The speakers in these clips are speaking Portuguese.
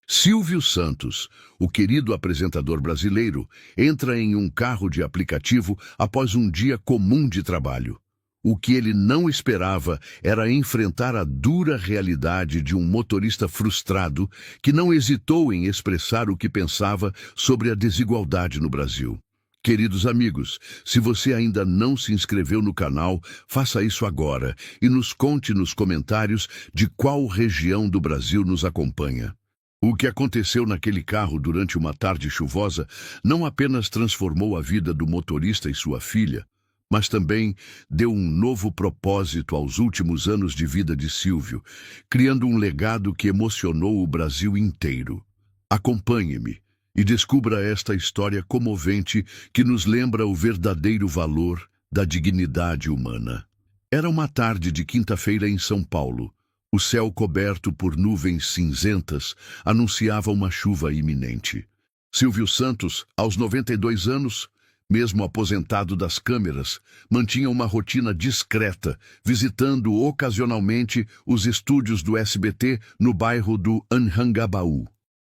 Silvio Santos, o querido apresentador brasileiro, entra em um carro de aplicativo após um dia comum de trabalho. O que ele não esperava era enfrentar a dura realidade de um motorista frustrado que não hesitou em expressar o que pensava sobre a desigualdade no Brasil. Queridos amigos, se você ainda não se inscreveu no canal, faça isso agora e nos conte nos comentários de qual região do Brasil nos acompanha. O que aconteceu naquele carro durante uma tarde chuvosa não apenas transformou a vida do motorista e sua filha, mas também deu um novo propósito aos últimos anos de vida de Silvio, criando um legado que emocionou o Brasil inteiro. Acompanhe-me e descubra esta história comovente que nos lembra o verdadeiro valor da dignidade humana. Era uma tarde de quinta-feira em São Paulo. O céu coberto por nuvens cinzentas anunciava uma chuva iminente. Silvio Santos, aos 92 anos, mesmo aposentado das câmeras, mantinha uma rotina discreta, visitando ocasionalmente os estúdios do SBT no bairro do Anhangabaú.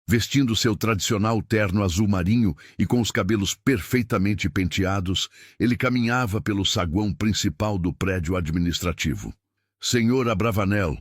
Vestindo seu tradicional terno azul marinho e com os cabelos perfeitamente penteados, ele caminhava pelo saguão principal do prédio administrativo. Senhor Abravanel,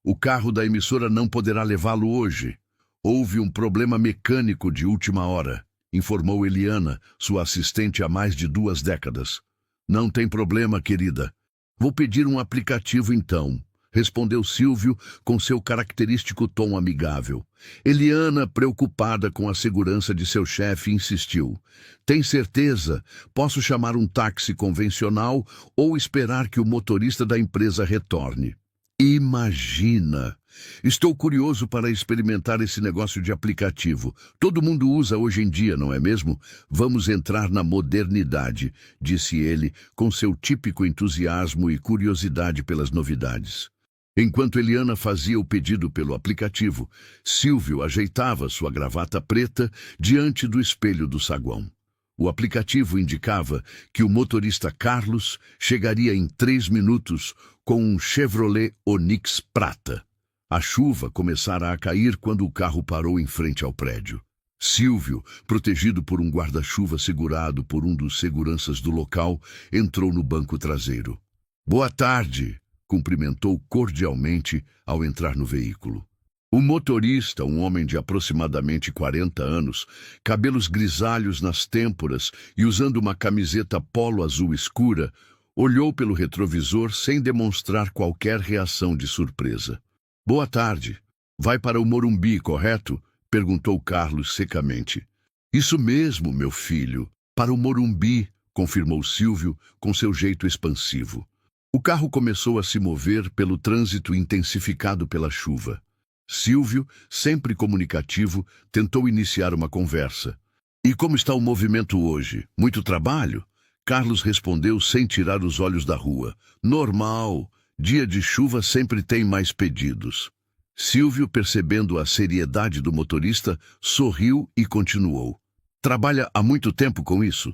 o carro da emissora não poderá levá-lo hoje. Houve um problema mecânico de última hora, informou Eliana, sua assistente há mais de 2 décadas. Não tem problema, querida. Vou pedir um aplicativo então, respondeu Silvio com seu característico tom amigável. Eliana, preocupada com a segurança de seu chefe, insistiu. Tem certeza? Posso chamar um táxi convencional ou esperar que o motorista da empresa retorne? Imagina! Estou curioso para experimentar esse negócio de aplicativo. Todo mundo usa hoje em dia, não é mesmo? Vamos entrar na modernidade, disse ele, com seu típico entusiasmo e curiosidade pelas novidades. Enquanto Eliana fazia o pedido pelo aplicativo, Silvio ajeitava sua gravata preta diante do espelho do saguão. O aplicativo indicava que o motorista Carlos chegaria em 3 minutos com um Chevrolet Onix prata. A chuva começara a cair quando o carro parou em frente ao prédio. Silvio, protegido por um guarda-chuva segurado por um dos seguranças do local, entrou no banco traseiro. Boa tarde, cumprimentou cordialmente ao entrar no veículo. O motorista, um homem de aproximadamente 40 anos, cabelos grisalhos nas têmporas e usando uma camiseta polo azul escura, olhou pelo retrovisor sem demonstrar qualquer reação de surpresa. Boa tarde. Vai para o Morumbi, correto? Perguntou Carlos secamente. Isso mesmo, meu filho. Para o Morumbi, confirmou Silvio com seu jeito expansivo. O carro começou a se mover pelo trânsito intensificado pela chuva. Silvio, sempre comunicativo, tentou iniciar uma conversa. E como está o movimento hoje? Muito trabalho? Carlos respondeu sem tirar os olhos da rua. Normal. Dia de chuva sempre tem mais pedidos. Silvio, percebendo a seriedade do motorista, sorriu e continuou. Trabalha há muito tempo com isso?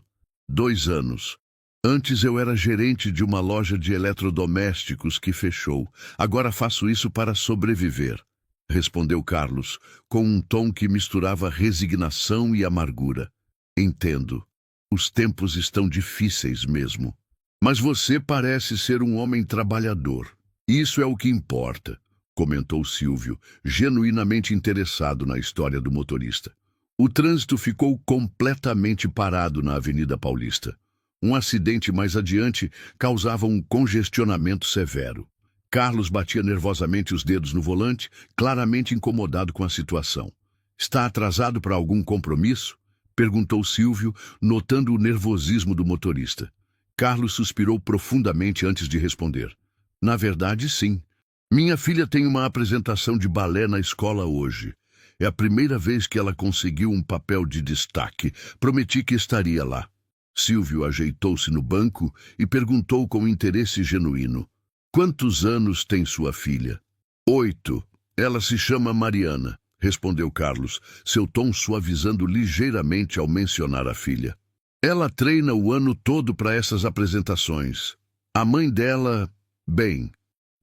2 anos. Antes eu era gerente de uma loja de eletrodomésticos que fechou. Agora faço isso para sobreviver, respondeu Carlos, com um tom que misturava resignação e amargura. Entendo. Os tempos estão difíceis mesmo. Mas você parece ser um homem trabalhador. Isso é o que importa, comentou Silvio, genuinamente interessado na história do motorista. O trânsito ficou completamente parado na Avenida Paulista. Um acidente mais adiante causava um congestionamento severo. Carlos batia nervosamente os dedos no volante, claramente incomodado com a situação. Está atrasado para algum compromisso? Perguntou Silvio, notando o nervosismo do motorista. Carlos suspirou profundamente antes de responder. Na verdade, sim. Minha filha tem uma apresentação de balé na escola hoje. É a primeira vez que ela conseguiu um papel de destaque. Prometi que estaria lá. Silvio ajeitou-se no banco e perguntou com interesse genuíno. Quantos anos tem sua filha? 8. Ela se chama Mariana, respondeu Carlos, seu tom suavizando ligeiramente ao mencionar a filha. Ela treina o ano todo para essas apresentações. A mãe dela, bem,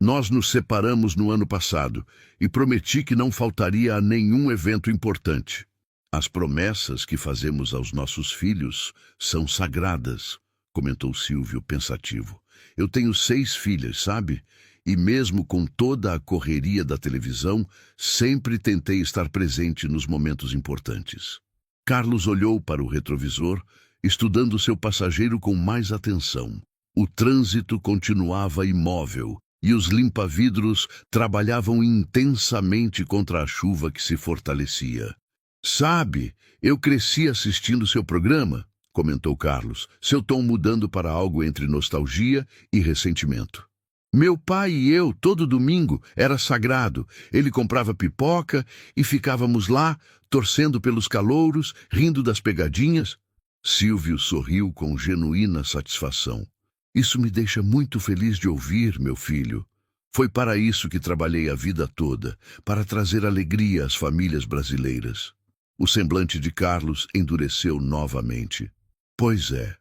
Nós nos separamos no ano passado e prometi que não faltaria a nenhum evento importante. As promessas que fazemos aos nossos filhos são sagradas, comentou Silvio pensativo. Eu tenho 6 filhas, sabe? E mesmo com toda a correria da televisão, sempre tentei estar presente nos momentos importantes. Carlos olhou para o retrovisor, estudando seu passageiro com mais atenção. O trânsito continuava imóvel e os limpa-vidros trabalhavam intensamente contra a chuva que se fortalecia. Sabe, eu cresci assistindo seu programa, comentou Carlos, seu tom mudando para algo entre nostalgia e ressentimento. Meu pai e eu, todo domingo, era sagrado. Ele comprava pipoca e ficávamos lá, torcendo pelos calouros, rindo das pegadinhas. Silvio sorriu com genuína satisfação. Isso me deixa muito feliz de ouvir, meu filho. Foi para isso que trabalhei a vida toda, para trazer alegria às famílias brasileiras. O semblante de Carlos endureceu novamente. Pois é,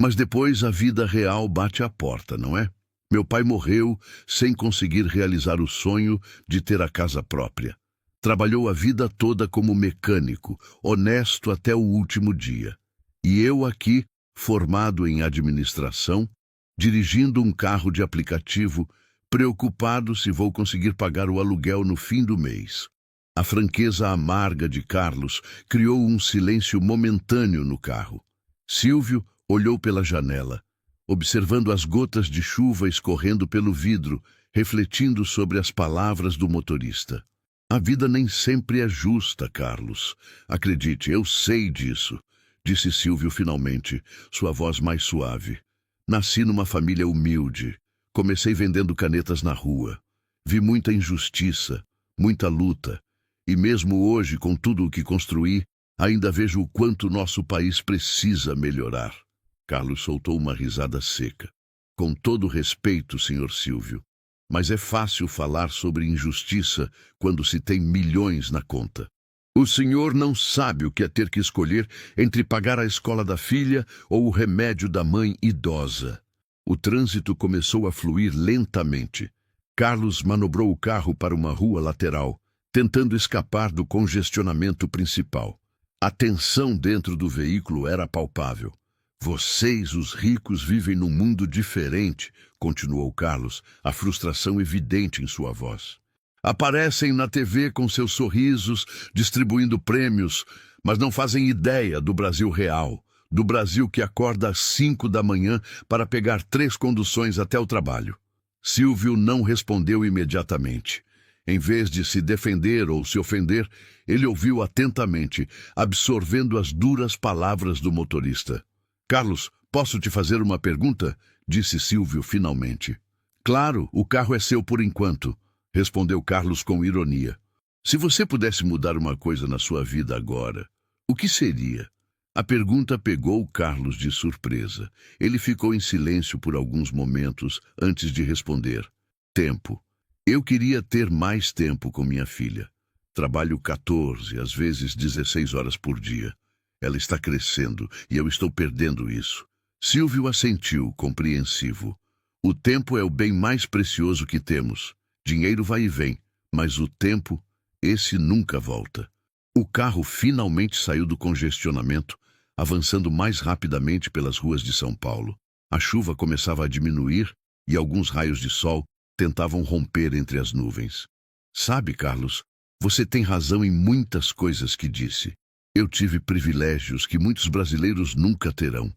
mas depois a vida real bate à porta, não é? Meu pai morreu sem conseguir realizar o sonho de ter a casa própria. Trabalhou a vida toda como mecânico, honesto até o último dia. E eu aqui, formado em administração, dirigindo um carro de aplicativo, preocupado se vou conseguir pagar o aluguel no fim do mês. A franqueza amarga de Carlos criou um silêncio momentâneo no carro. Silvio olhou pela janela, observando as gotas de chuva escorrendo pelo vidro, refletindo sobre as palavras do motorista. A vida nem sempre é justa, Carlos. Acredite, eu sei disso, disse Silvio finalmente, sua voz mais suave. Nasci numa família humilde. Comecei vendendo canetas na rua. Vi muita injustiça, muita luta. E mesmo hoje, com tudo o que construí, ainda vejo o quanto nosso país precisa melhorar. Carlos soltou uma risada seca. Com todo respeito, Sr. Silvio, mas é fácil falar sobre injustiça quando se tem milhões na conta. O senhor não sabe o que é ter que escolher entre pagar a escola da filha ou o remédio da mãe idosa. O trânsito começou a fluir lentamente. Carlos manobrou o carro para uma rua lateral, tentando escapar do congestionamento principal. A tensão dentro do veículo era palpável. Vocês, os ricos, vivem num mundo diferente, continuou Carlos, a frustração evidente em sua voz. Aparecem na TV com seus sorrisos, distribuindo prêmios, mas não fazem ideia do Brasil real, do Brasil que acorda às 5 da manhã para pegar 3 conduções até o trabalho. Silvio não respondeu imediatamente. Em vez de se defender ou se ofender, ele ouviu atentamente, absorvendo as duras palavras do motorista. Carlos, posso te fazer uma pergunta? Disse Silvio finalmente. Claro, o carro é seu por enquanto, respondeu Carlos com ironia. Se você pudesse mudar uma coisa na sua vida agora, o que seria? A pergunta pegou Carlos de surpresa. Ele ficou em silêncio por alguns momentos antes de responder. Tempo. Eu queria ter mais tempo com minha filha. Trabalho 14, às vezes 16 horas por dia. Ela está crescendo e eu estou perdendo isso. Silvio assentiu, compreensivo. O tempo é o bem mais precioso que temos. Dinheiro vai e vem, mas o tempo, esse nunca volta. O carro finalmente saiu do congestionamento, avançando mais rapidamente pelas ruas de São Paulo. A chuva começava a diminuir e alguns raios de sol tentavam romper entre as nuvens. Sabe, Carlos, você tem razão em muitas coisas que disse. Eu tive privilégios que muitos brasileiros nunca terão,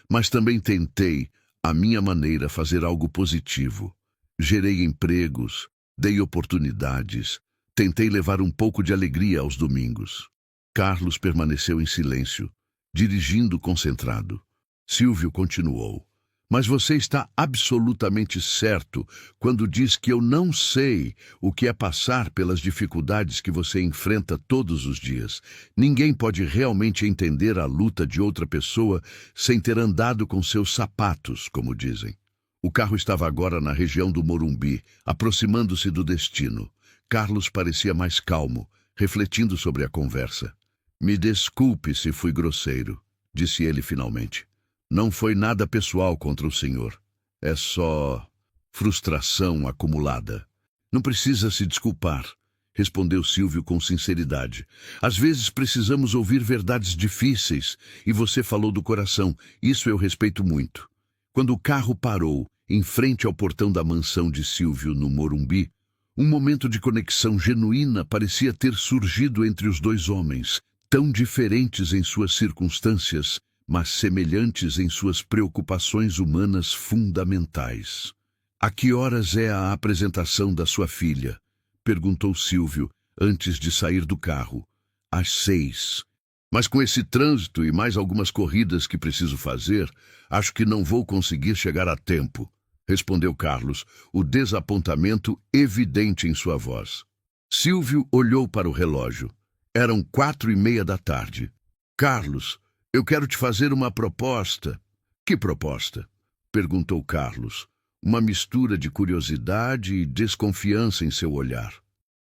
mas também tentei, à minha maneira, fazer algo positivo. Gerei empregos, dei oportunidades, tentei levar um pouco de alegria aos domingos. Carlos permaneceu em silêncio, dirigindo concentrado. Silvio continuou. Mas você está absolutamente certo quando diz que eu não sei o que é passar pelas dificuldades que você enfrenta todos os dias. Ninguém pode realmente entender a luta de outra pessoa sem ter andado com seus sapatos, como dizem. O carro estava agora na região do Morumbi, aproximando-se do destino. Carlos parecia mais calmo, refletindo sobre a conversa. Me desculpe se fui grosseiro, disse ele finalmente. Não foi nada pessoal contra o senhor. É só... frustração acumulada. Não precisa se desculpar, respondeu Silvio com sinceridade. Às vezes precisamos ouvir verdades difíceis, e você falou do coração. Isso eu respeito muito. Quando o carro parou, em frente ao portão da mansão de Silvio, no Morumbi, um momento de conexão genuína parecia ter surgido entre os dois homens, tão diferentes em suas circunstâncias, mas semelhantes em suas preocupações humanas fundamentais. A que horas é a apresentação da sua filha? Perguntou Silvio, antes de sair do carro. Às 6. Mas com esse trânsito e mais algumas corridas que preciso fazer, acho que não vou conseguir chegar a tempo, respondeu Carlos, o desapontamento evidente em sua voz. Silvio olhou para o relógio. Eram 4:30 da tarde. Carlos, eu quero te fazer uma proposta. Que proposta? Perguntou Carlos, uma mistura de curiosidade e desconfiança em seu olhar.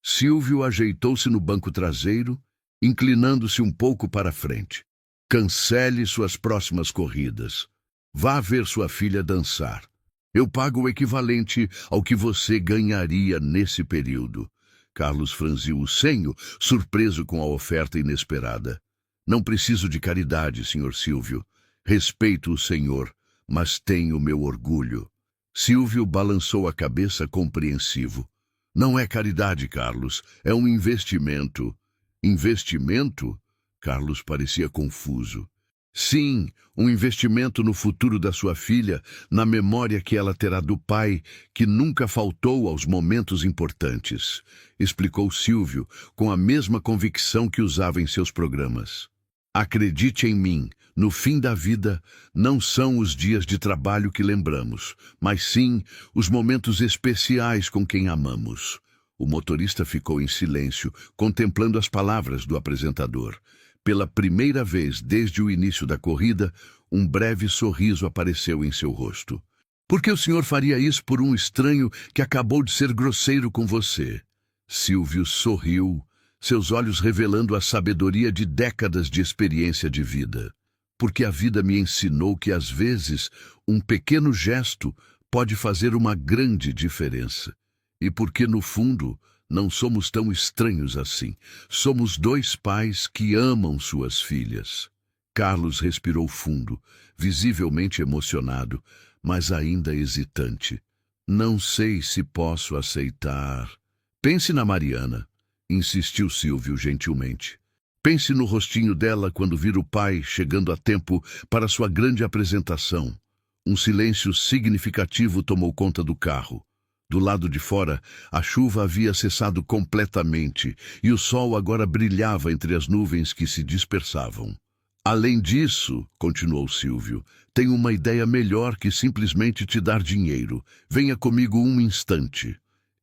Silvio ajeitou-se no banco traseiro, inclinando-se um pouco para a frente. Cancele suas próximas corridas. Vá ver sua filha dançar. Eu pago o equivalente ao que você ganharia nesse período. Carlos franziu o senho, surpreso com a oferta inesperada. Não preciso de caridade, Sr. Silvio. Respeito o senhor, mas tenho meu orgulho. Silvio balançou a cabeça compreensivo. Não é caridade, Carlos. É um investimento. Investimento? Carlos parecia confuso. Sim, um investimento no futuro da sua filha, na memória que ela terá do pai, que nunca faltou aos momentos importantes, explicou Silvio, com a mesma convicção que usava em seus programas. Acredite em mim, no fim da vida, não são os dias de trabalho que lembramos, mas sim os momentos especiais com quem amamos. O motorista ficou em silêncio, contemplando as palavras do apresentador. Pela primeira vez desde o início da corrida, um breve sorriso apareceu em seu rosto. Por que o senhor faria isso por um estranho que acabou de ser grosseiro com você? Silvio sorriu, seus olhos revelando a sabedoria de décadas de experiência de vida. Porque a vida me ensinou que, às vezes, um pequeno gesto pode fazer uma grande diferença. E porque, no fundo, não somos tão estranhos assim. Somos dois pais que amam suas filhas. Carlos respirou fundo, visivelmente emocionado, mas ainda hesitante. Não sei se posso aceitar. Pense na Mariana, insistiu Silvio gentilmente. Pense no rostinho dela quando vir o pai chegando a tempo para sua grande apresentação. Um silêncio significativo tomou conta do carro. Do lado de fora, a chuva havia cessado completamente e o sol agora brilhava entre as nuvens que se dispersavam. Além disso, continuou Silvio, tenho uma ideia melhor que simplesmente te dar dinheiro. Venha comigo um instante.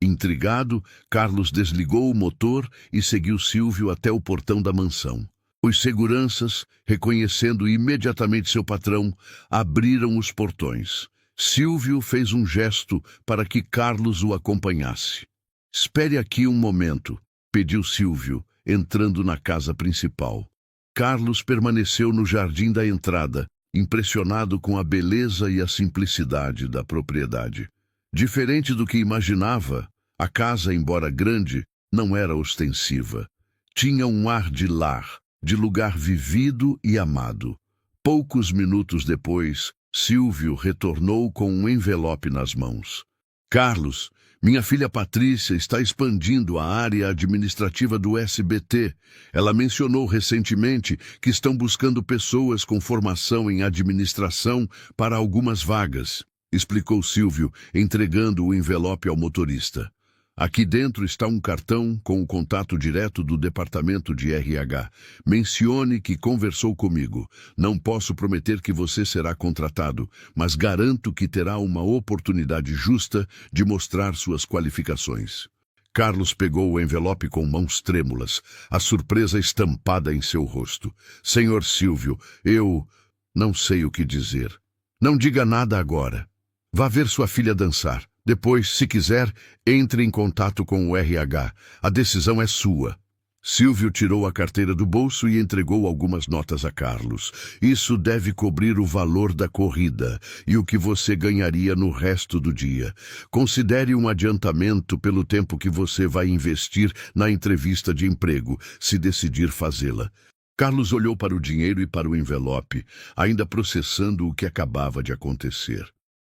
Intrigado, Carlos desligou o motor e seguiu Silvio até o portão da mansão. Os seguranças, reconhecendo imediatamente seu patrão, abriram os portões. Silvio fez um gesto para que Carlos o acompanhasse. Espere aqui um momento, pediu Silvio, entrando na casa principal. Carlos permaneceu no jardim da entrada, impressionado com a beleza e a simplicidade da propriedade. Diferente do que imaginava, a casa, embora grande, não era ostensiva. Tinha um ar de lar, de lugar vivido e amado. Poucos minutos depois, Silvio retornou com um envelope nas mãos. Carlos, minha filha Patrícia está expandindo a área administrativa do SBT. Ela mencionou recentemente que estão buscando pessoas com formação em administração para algumas vagas, explicou Silvio, entregando o envelope ao motorista. Aqui dentro está um cartão com o contato direto do departamento de RH. Mencione que conversou comigo. Não posso prometer que você será contratado, mas garanto que terá uma oportunidade justa de mostrar suas qualificações. Carlos pegou o envelope com mãos trêmulas, a surpresa estampada em seu rosto. Senhor Silvio, eu não sei o que dizer. Não diga nada agora. Vá ver sua filha dançar. Depois, se quiser, entre em contato com o RH. A decisão é sua. Silvio tirou a carteira do bolso e entregou algumas notas a Carlos. Isso deve cobrir o valor da corrida e o que você ganharia no resto do dia. Considere um adiantamento pelo tempo que você vai investir na entrevista de emprego, se decidir fazê-la. Carlos olhou para o dinheiro e para o envelope, ainda processando o que acabava de acontecer.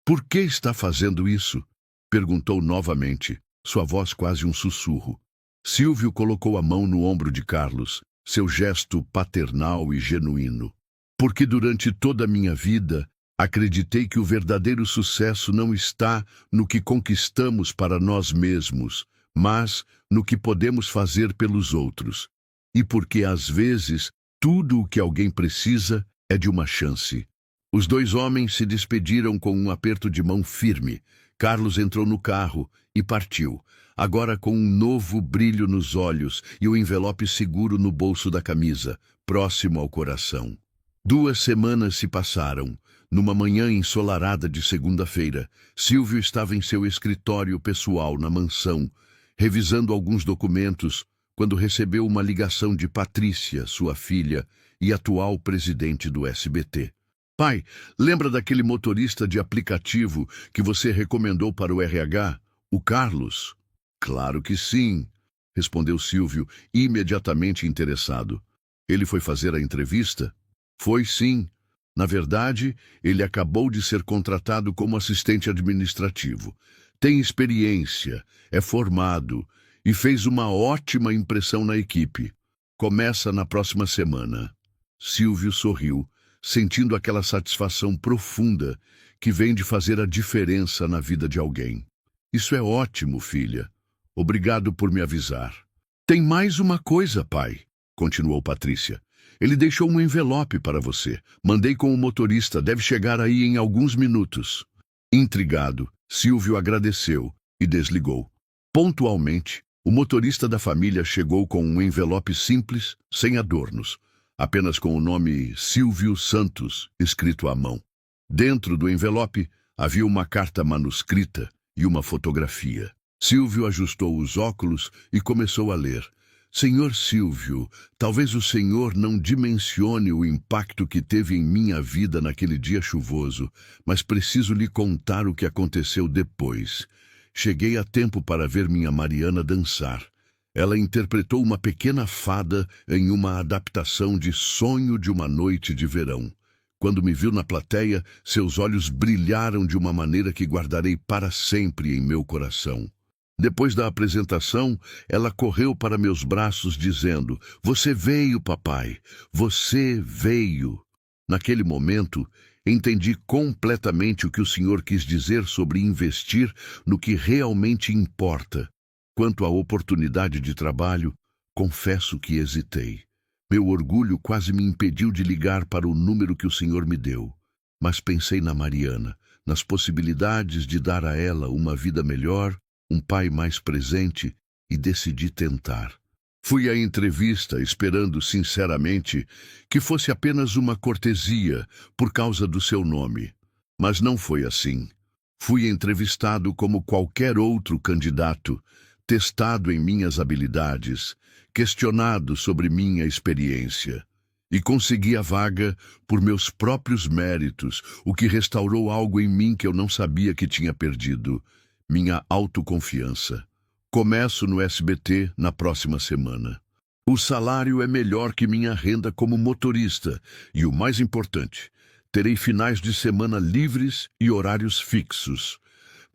Por que está fazendo isso? Perguntou novamente, sua voz quase um sussurro. Silvio colocou a mão no ombro de Carlos, seu gesto paternal e genuíno. Porque durante toda a minha vida, acreditei que o verdadeiro sucesso não está no que conquistamos para nós mesmos, mas no que podemos fazer pelos outros. E porque, às vezes, tudo o que alguém precisa é de uma chance. Os dois homens se despediram com um aperto de mão firme. Carlos entrou no carro e partiu, agora com um novo brilho nos olhos e o envelope seguro no bolso da camisa, próximo ao coração. 2 semanas se passaram. Numa manhã ensolarada de segunda-feira, Silvio estava em seu escritório pessoal na mansão, revisando alguns documentos, quando recebeu uma ligação de Patrícia, sua filha e atual presidente do SBT. Pai, lembra daquele motorista de aplicativo que você recomendou para o RH, o Carlos? Claro que sim, respondeu Silvio, imediatamente interessado. Ele foi fazer a entrevista? Foi sim. Na verdade, ele acabou de ser contratado como assistente administrativo. Tem experiência, é formado e fez uma ótima impressão na equipe. Começa na próxima semana. Silvio sorriu, sentindo aquela satisfação profunda que vem de fazer a diferença na vida de alguém. Isso é ótimo, filha. Obrigado por me avisar. Tem mais uma coisa, pai, continuou Patrícia. Ele deixou um envelope para você. Mandei com o motorista, deve chegar aí em alguns minutos. Intrigado, Silvio agradeceu e desligou. Pontualmente, o motorista da família chegou com um envelope simples, sem adornos, apenas com o nome Silvio Santos escrito à mão. Dentro do envelope havia uma carta manuscrita e uma fotografia. Silvio ajustou os óculos e começou a ler. Senhor Silvio, talvez o senhor não dimensione o impacto que teve em minha vida naquele dia chuvoso, mas preciso lhe contar o que aconteceu depois. Cheguei a tempo para ver minha Mariana dançar. Ela interpretou uma pequena fada em uma adaptação de Sonho de uma Noite de Verão. Quando me viu na plateia, seus olhos brilharam de uma maneira que guardarei para sempre em meu coração. Depois da apresentação, ela correu para meus braços dizendo: "Você veio, papai, você veio." Naquele momento, entendi completamente o que o senhor quis dizer sobre investir no que realmente importa. Quanto à oportunidade de trabalho, confesso que hesitei. Meu orgulho quase me impediu de ligar para o número que o senhor me deu. Mas pensei na Mariana, nas possibilidades de dar a ela uma vida melhor, um pai mais presente, e decidi tentar. Fui à entrevista esperando sinceramente que fosse apenas uma cortesia por causa do seu nome. Mas não foi assim. Fui entrevistado como qualquer outro candidato, testado em minhas habilidades, questionado sobre minha experiência. E consegui a vaga por meus próprios méritos, o que restaurou algo em mim que eu não sabia que tinha perdido: minha autoconfiança. Começo no SBT na próxima semana. O salário é melhor que minha renda como motorista e, o mais importante, terei finais de semana livres e horários fixos.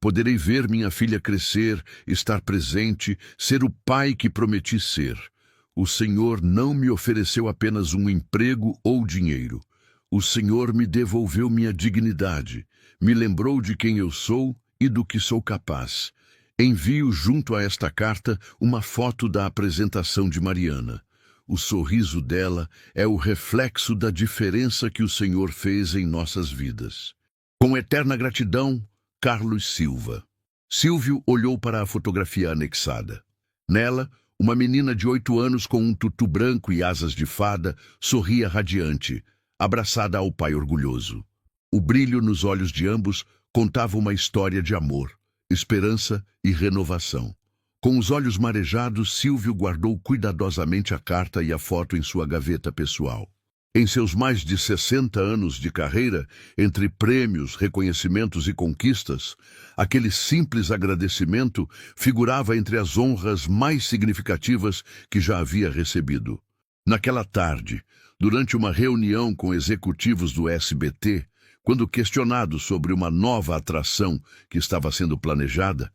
Poderei ver minha filha crescer, estar presente, ser o pai que prometi ser. O Senhor não me ofereceu apenas um emprego ou dinheiro. O Senhor me devolveu minha dignidade, me lembrou de quem eu sou e do que sou capaz. Envio junto a esta carta uma foto da apresentação de Mariana. O sorriso dela é o reflexo da diferença que o Senhor fez em nossas vidas. Com eterna gratidão, Carlos Silva. Silvio olhou para a fotografia anexada. Nela, uma menina de 8 anos com um tutu branco e asas de fada sorria radiante, abraçada ao pai orgulhoso. O brilho nos olhos de ambos contava uma história de amor, esperança e renovação. Com os olhos marejados, Silvio guardou cuidadosamente a carta e a foto em sua gaveta pessoal. Em seus mais de 60 anos de carreira, entre prêmios, reconhecimentos e conquistas, aquele simples agradecimento figurava entre as honras mais significativas que já havia recebido. Naquela tarde, durante uma reunião com executivos do SBT, quando questionado sobre uma nova atração que estava sendo planejada,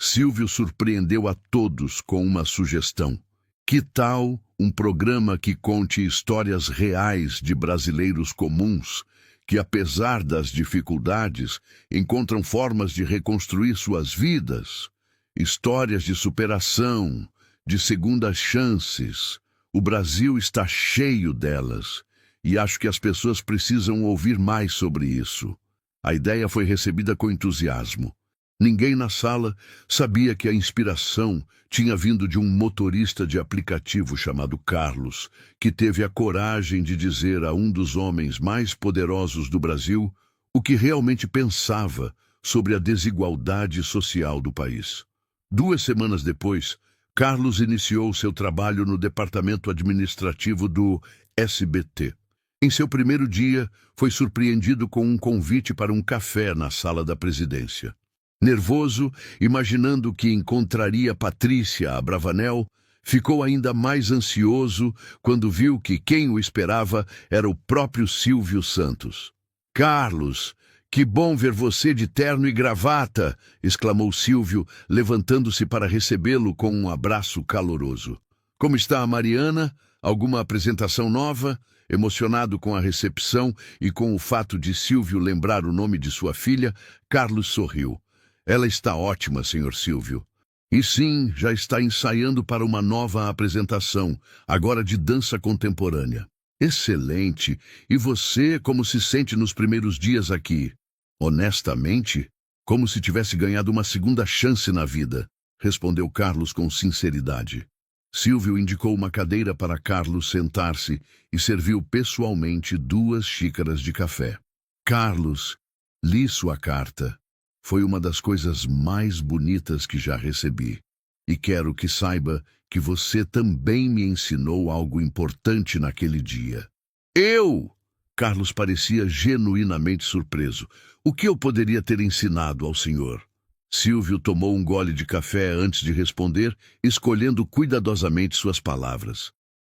Silvio surpreendeu a todos com uma sugestão. Que tal um programa que conte histórias reais de brasileiros comuns que, apesar das dificuldades, encontram formas de reconstruir suas vidas? Histórias de superação, de segundas chances. O Brasil está cheio delas e acho que as pessoas precisam ouvir mais sobre isso. A ideia foi recebida com entusiasmo. Ninguém na sala sabia que a inspiração tinha vindo de um motorista de aplicativo chamado Carlos, que teve a coragem de dizer a um dos homens mais poderosos do Brasil o que realmente pensava sobre a desigualdade social do país. 2 semanas depois, Carlos iniciou seu trabalho no departamento administrativo do SBT. Em seu primeiro dia, foi surpreendido com um convite para um café na sala da presidência. Nervoso, imaginando que encontraria Patrícia Abravanel, ficou ainda mais ansioso quando viu que quem o esperava era o próprio Silvio Santos. "Carlos, que bom ver você de terno e gravata!" exclamou Silvio, levantando-se para recebê-lo com um abraço caloroso. "Como está a Mariana? Alguma apresentação nova?" Emocionado com a recepção e com o fato de Silvio lembrar o nome de sua filha, Carlos sorriu. "Ela está ótima, Sr. Silvio. E sim, já está ensaiando para uma nova apresentação, agora de dança contemporânea." "Excelente! E você, como se sente nos primeiros dias aqui?" "Honestamente, como se tivesse ganhado uma segunda chance na vida", respondeu Carlos com sinceridade. Silvio indicou uma cadeira para Carlos sentar-se e serviu pessoalmente 2 xícaras de café. "Carlos, li sua carta. Foi uma das coisas mais bonitas que já recebi. E quero que saiba que você também me ensinou algo importante naquele dia." "Eu?" Carlos parecia genuinamente surpreso. "O que eu poderia ter ensinado ao senhor?" Silvio tomou um gole de café antes de responder, escolhendo cuidadosamente suas palavras.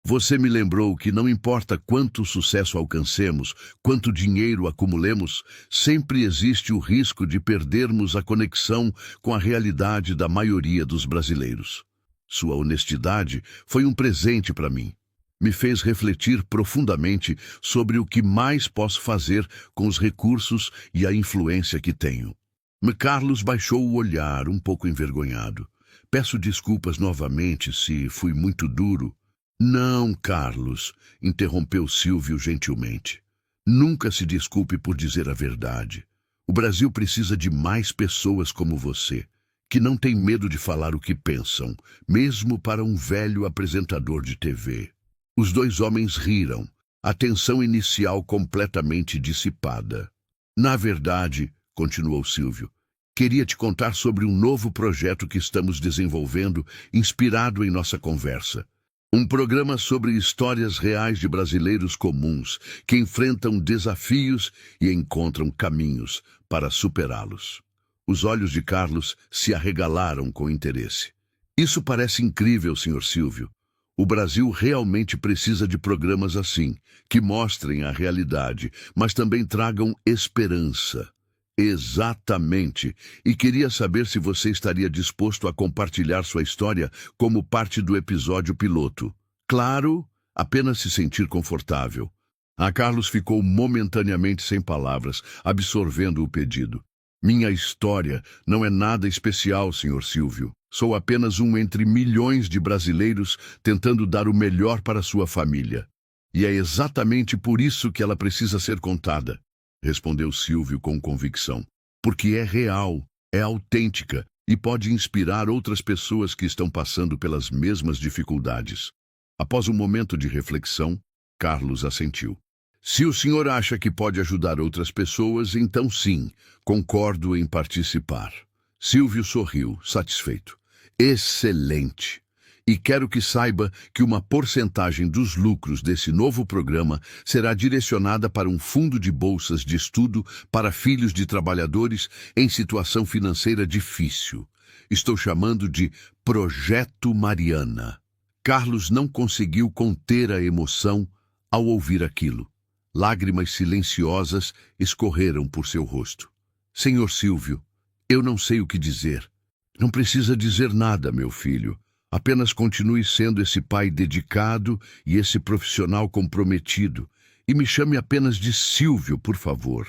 "Você me lembrou que não importa quanto sucesso alcancemos, quanto dinheiro acumulemos, sempre existe o risco de perdermos a conexão com a realidade da maioria dos brasileiros. Sua honestidade foi um presente para mim. Me fez refletir profundamente sobre o que mais posso fazer com os recursos e a influência que tenho." Carlos baixou o olhar, um pouco envergonhado. "Peço desculpas novamente se fui muito duro." "Não, Carlos", interrompeu Silvio gentilmente. "Nunca se desculpe por dizer a verdade. O Brasil precisa de mais pessoas como você, que não têm medo de falar o que pensam, mesmo para um velho apresentador de TV." Os 2 homens riram, a tensão inicial completamente dissipada. "Na verdade", continuou Silvio, "queria te contar sobre um novo projeto que estamos desenvolvendo, inspirado em nossa conversa. Um programa sobre histórias reais de brasileiros comuns que enfrentam desafios e encontram caminhos para superá-los." Os olhos de Carlos se arregalaram com interesse. "Isso parece incrível, Sr. Silvio. O Brasil realmente precisa de programas assim, que mostrem a realidade, mas também tragam esperança." "Exatamente. E queria saber se você estaria disposto a compartilhar sua história como parte do episódio piloto." "Claro, apenas se sentir confortável." Carlos ficou momentaneamente sem palavras, absorvendo o pedido. "Minha história não é nada especial, Sr. Silvio. Sou apenas um entre milhões de brasileiros tentando dar o melhor para sua família. E é exatamente por isso que ela precisa ser contada", respondeu Silvio com convicção. "Porque é real, é autêntica e pode inspirar outras pessoas que estão passando pelas mesmas dificuldades." Após um momento de reflexão, Carlos assentiu. "Se o senhor acha que pode ajudar outras pessoas, então sim, concordo em participar." Silvio sorriu, satisfeito. Excelente! E quero que saiba que uma porcentagem dos lucros desse novo programa será direcionada para um fundo de bolsas de estudo para filhos de trabalhadores em situação financeira difícil. Estou chamando de Projeto Mariana. Carlos não conseguiu conter a emoção ao ouvir aquilo. Lágrimas silenciosas escorreram por seu rosto. Senhor Silvio, eu não sei o que dizer. Não precisa dizer nada, meu filho. Apenas continue sendo esse pai dedicado e esse profissional comprometido. E me chame apenas de Silvio, por favor.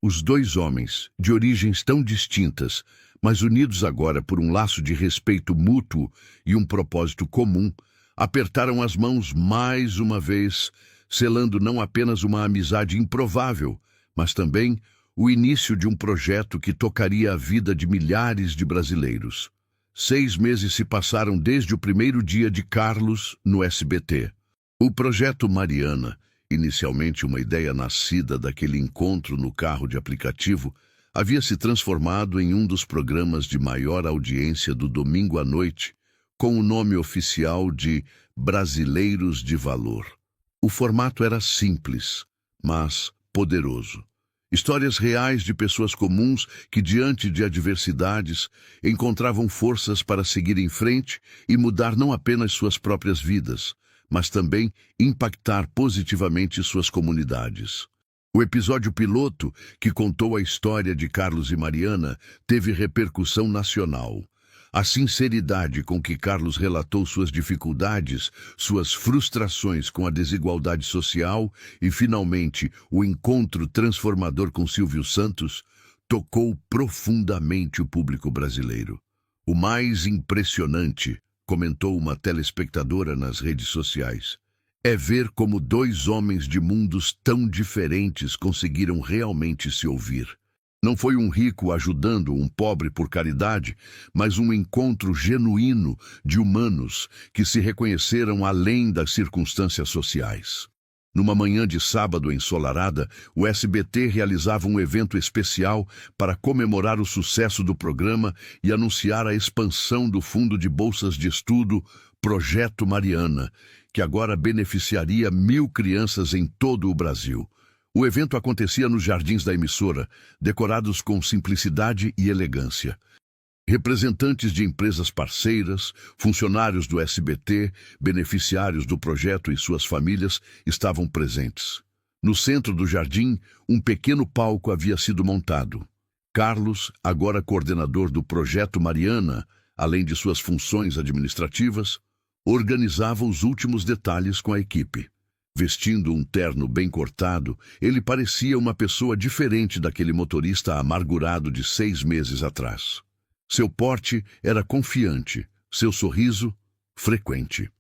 Os dois homens, de origens tão distintas, mas unidos agora por um laço de respeito mútuo e um propósito comum, apertaram as mãos mais uma vez, selando não apenas uma amizade improvável, mas também o início de um projeto que tocaria a vida de milhares de brasileiros. 6 meses se passaram desde o primeiro dia de Carlos no SBT. O Projeto Mariana, inicialmente uma ideia nascida daquele encontro no carro de aplicativo, havia se transformado em um dos programas de maior audiência do domingo à noite, com o nome oficial de Brasileiros de Valor. O formato era simples, mas poderoso. Histórias reais de pessoas comuns que, diante de adversidades, encontravam forças para seguir em frente e mudar não apenas suas próprias vidas, mas também impactar positivamente suas comunidades. O episódio piloto, que contou a história de Carlos e Mariana, teve repercussão nacional. A sinceridade com que Carlos relatou suas dificuldades, suas frustrações com a desigualdade social e, finalmente, o encontro transformador com Silvio Santos, tocou profundamente o público brasileiro. O mais impressionante, comentou uma telespectadora nas redes sociais, é ver como dois homens de mundos tão diferentes conseguiram realmente se ouvir. Não foi um rico ajudando um pobre por caridade, mas um encontro genuíno de humanos que se reconheceram além das circunstâncias sociais. Numa manhã de sábado ensolarada, o SBT realizava um evento especial para comemorar o sucesso do programa e anunciar a expansão do fundo de bolsas de estudo Projeto Mariana, que agora beneficiaria 1.000 crianças em todo o Brasil. O evento acontecia nos jardins da emissora, decorados com simplicidade e elegância. Representantes de empresas parceiras, funcionários do SBT, beneficiários do projeto e suas famílias estavam presentes. No centro do jardim, um pequeno palco havia sido montado. Carlos, agora coordenador do Projeto Mariana, além de suas funções administrativas, organizava os últimos detalhes com a equipe. Vestindo um terno bem cortado, ele parecia uma pessoa diferente daquele motorista amargurado de 6 meses atrás. Seu porte era confiante, seu sorriso, frequente.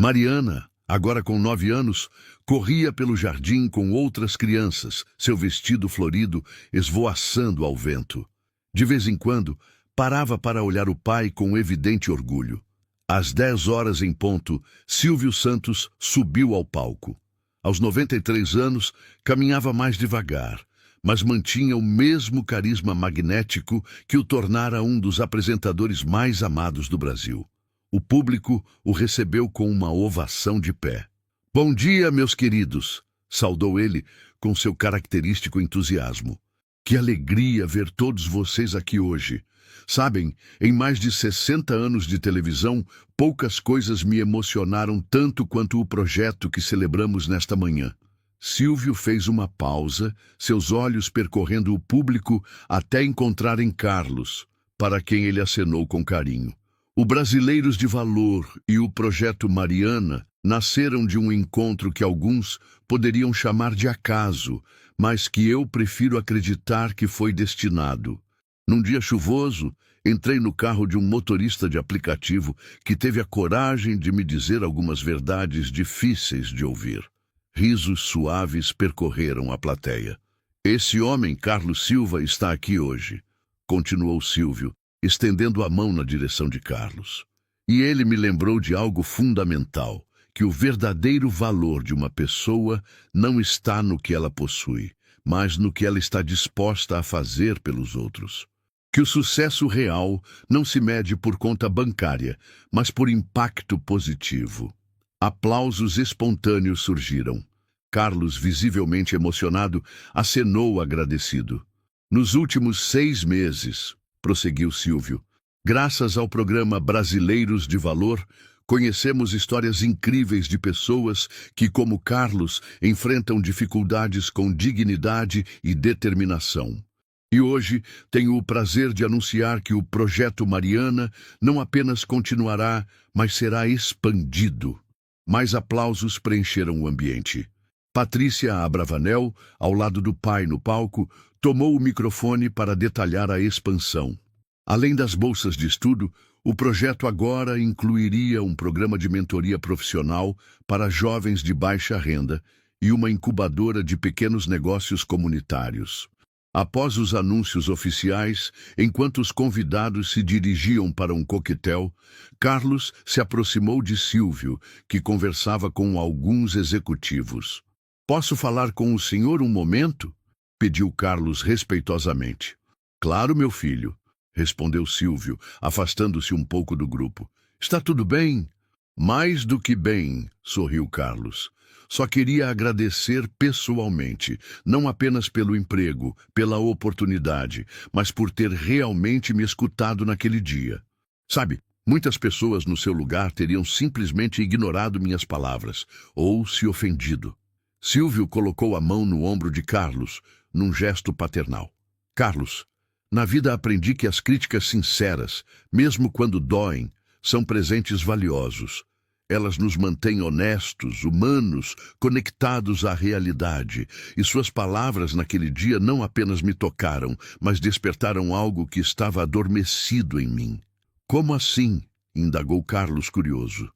Mariana, agora com 9 anos, corria pelo jardim com outras crianças, seu vestido florido esvoaçando ao vento. De vez em quando, parava para olhar o pai com evidente orgulho. Às 10 horas em ponto, Silvio Santos subiu ao palco. Aos 93 anos, caminhava mais devagar, mas mantinha o mesmo carisma magnético que o tornara um dos apresentadores mais amados do Brasil. O público o recebeu com uma ovação de pé. "Bom dia, meus queridos", saudou ele com seu característico entusiasmo. "Que alegria ver todos vocês aqui hoje. Sabem, em mais de 60 anos de televisão, poucas coisas me emocionaram tanto quanto o projeto que celebramos nesta manhã." Silvio fez uma pausa, seus olhos percorrendo o público até encontrarem Carlos, para quem ele acenou com carinho. O Brasileiros de Valor e o Projeto Mariana nasceram de um encontro que alguns poderiam chamar de acaso, mas que eu prefiro acreditar que foi destinado. Num dia chuvoso, entrei no carro de um motorista de aplicativo que teve a coragem de me dizer algumas verdades difíceis de ouvir. Risos suaves percorreram a plateia. "Esse homem, Carlos Silva, está aqui hoje", continuou Silvio, estendendo a mão na direção de Carlos. "E ele me lembrou de algo fundamental, que o verdadeiro valor de uma pessoa não está no que ela possui, mas no que ela está disposta a fazer pelos outros. Que o sucesso real não se mede por conta bancária, mas por impacto positivo. Aplausos espontâneos surgiram. Carlos, visivelmente emocionado, acenou agradecido. Nos últimos 6 meses, prosseguiu Silvio, graças ao programa Brasileiros de Valor, conhecemos histórias incríveis de pessoas que, como Carlos, enfrentam dificuldades com dignidade e determinação. E hoje tenho o prazer de anunciar que o Projeto Mariana não apenas continuará, mas será expandido. Mais aplausos preencheram o ambiente. Patrícia Abravanel, ao lado do pai no palco, tomou o microfone para detalhar a expansão. Além das bolsas de estudo, o projeto agora incluiria um programa de mentoria profissional para jovens de baixa renda e uma incubadora de pequenos negócios comunitários. Após os anúncios oficiais, enquanto os convidados se dirigiam para um coquetel, Carlos se aproximou de Silvio, que conversava com alguns executivos. "Posso falar com o senhor um momento?" pediu Carlos respeitosamente. "Claro, meu filho", respondeu Silvio, afastando-se um pouco do grupo. "Está tudo bem?" "Mais do que bem", sorriu Carlos. "Só queria agradecer pessoalmente, não apenas pelo emprego, pela oportunidade, mas por ter realmente me escutado naquele dia. Sabe, muitas pessoas no seu lugar teriam simplesmente ignorado minhas palavras, ou se ofendido." Silvio colocou a mão no ombro de Carlos, num gesto paternal. "Carlos, na vida aprendi que as críticas sinceras, mesmo quando doem, são presentes valiosos. Elas nos mantêm honestos, humanos, conectados à realidade. E suas palavras naquele dia não apenas me tocaram, mas despertaram algo que estava adormecido em mim." "Como assim?" indagou Carlos curioso.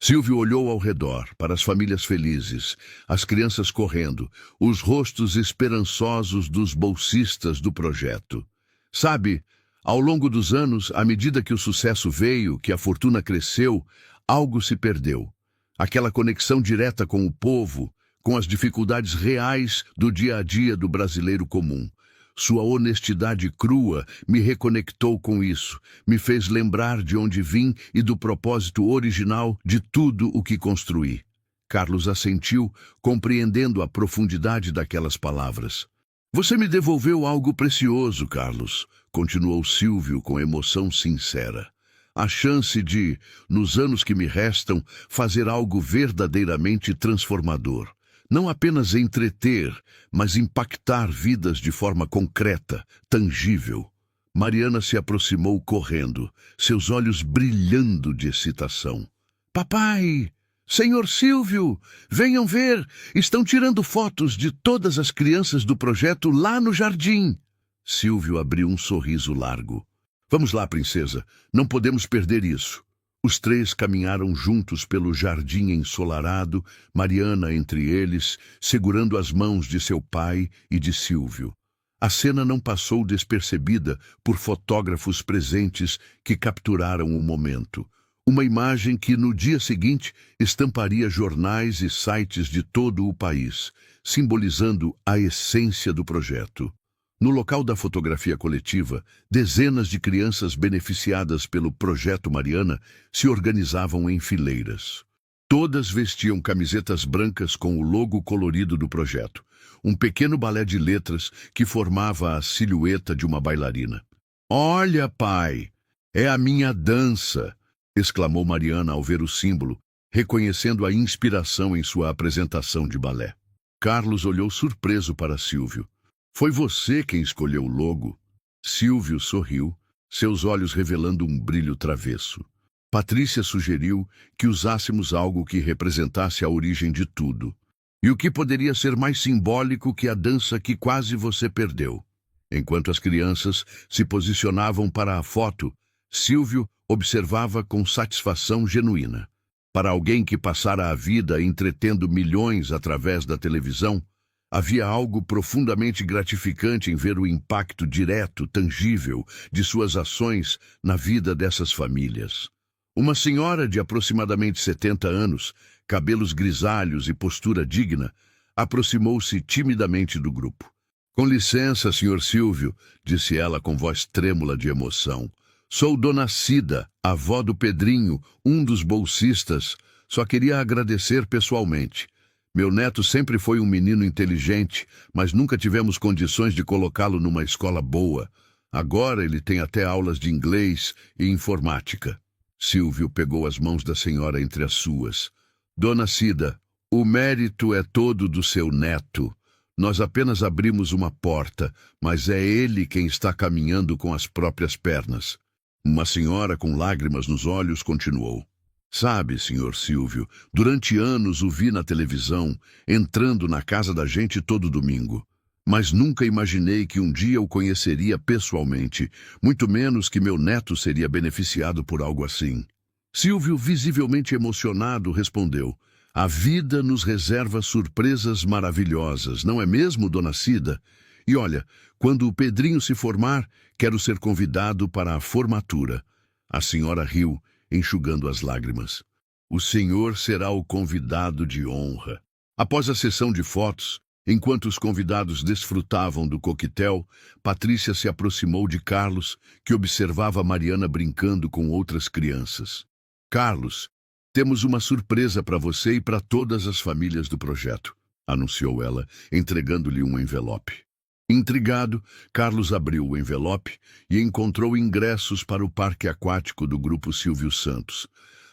Silvio olhou ao redor, para as famílias felizes, as crianças correndo, os rostos esperançosos dos bolsistas do projeto. "Sabe, ao longo dos anos, à medida que o sucesso veio, que a fortuna cresceu, algo se perdeu. Aquela conexão direta com o povo, com as dificuldades reais do dia a dia do brasileiro comum. Sua honestidade crua me reconectou com isso, me fez lembrar de onde vim e do propósito original de tudo o que construí." Carlos assentiu, compreendendo a profundidade daquelas palavras. "Você me devolveu algo precioso, Carlos", continuou Silvio com emoção sincera. "A chance de, nos anos que me restam, fazer algo verdadeiramente transformador. Não apenas entreter, mas impactar vidas de forma concreta, tangível." Mariana se aproximou correndo, seus olhos brilhando de excitação. "Papai! Senhor Silvio! Venham ver! Estão tirando fotos de todas as crianças do projeto lá no jardim." Silvio abriu um sorriso largo. "Vamos lá, princesa. Não podemos perder isso." Os 3 caminharam juntos pelo jardim ensolarado, Mariana entre eles, segurando as mãos de seu pai e de Silvio. A cena não passou despercebida por fotógrafos presentes que capturaram o momento. Uma imagem que, no dia seguinte, estamparia jornais e sites de todo o país, simbolizando a essência do projeto. No local da fotografia coletiva, dezenas de crianças beneficiadas pelo Projeto Mariana se organizavam em fileiras. Todas vestiam camisetas brancas com o logo colorido do projeto, um pequeno balé de letras que formava a silhueta de uma bailarina. "Olha, pai, é a minha dança!" exclamou Mariana ao ver o símbolo, reconhecendo a inspiração em sua apresentação de balé. Carlos olhou surpreso para Silvio. "Foi você quem escolheu o logo?" Silvio sorriu, seus olhos revelando um brilho travesso. Patrícia sugeriu que usássemos algo que representasse a origem de tudo. "E o que poderia ser mais simbólico que a dança que quase você perdeu?" Enquanto as crianças se posicionavam para a foto, Silvio observava com satisfação genuína. Para alguém que passara a vida entretendo milhões através da televisão, havia algo profundamente gratificante em ver o impacto direto, tangível, de suas ações na vida dessas famílias. Uma senhora de aproximadamente 70 anos, cabelos grisalhos e postura digna, aproximou-se timidamente do grupo. Com licença, senhor Silvio, disse ela com voz trêmula de emoção. Sou Dona Cida, avó do Pedrinho, um dos bolsistas. Só queria agradecer pessoalmente. Meu neto sempre foi um menino inteligente, mas nunca tivemos condições de colocá-lo numa escola boa. Agora ele tem até aulas de inglês e informática. Silvio pegou as mãos da senhora entre as suas. Dona Cida, o mérito é todo do seu neto. Nós apenas abrimos uma porta, mas é ele quem está caminhando com as próprias pernas. Uma senhora com lágrimas nos olhos continuou. Sabe, senhor Silvio, durante anos o vi na televisão, entrando na casa da gente todo domingo. Mas nunca imaginei que um dia o conheceria pessoalmente, muito menos que meu neto seria beneficiado por algo assim. Silvio, visivelmente emocionado, respondeu: A vida nos reserva surpresas maravilhosas, não é mesmo, Dona Cida? E olha, quando o Pedrinho se formar, quero ser convidado para a formatura. A senhora riu, enxugando as lágrimas. O senhor será o convidado de honra. Após a sessão de fotos, enquanto os convidados desfrutavam do coquetel, Patrícia se aproximou de Carlos, que observava Mariana brincando com outras crianças. Carlos, temos uma surpresa para você e para todas as famílias do projeto, anunciou ela, entregando-lhe um envelope. Intrigado, Carlos abriu o envelope e encontrou ingressos para o parque aquático do Grupo Silvio Santos,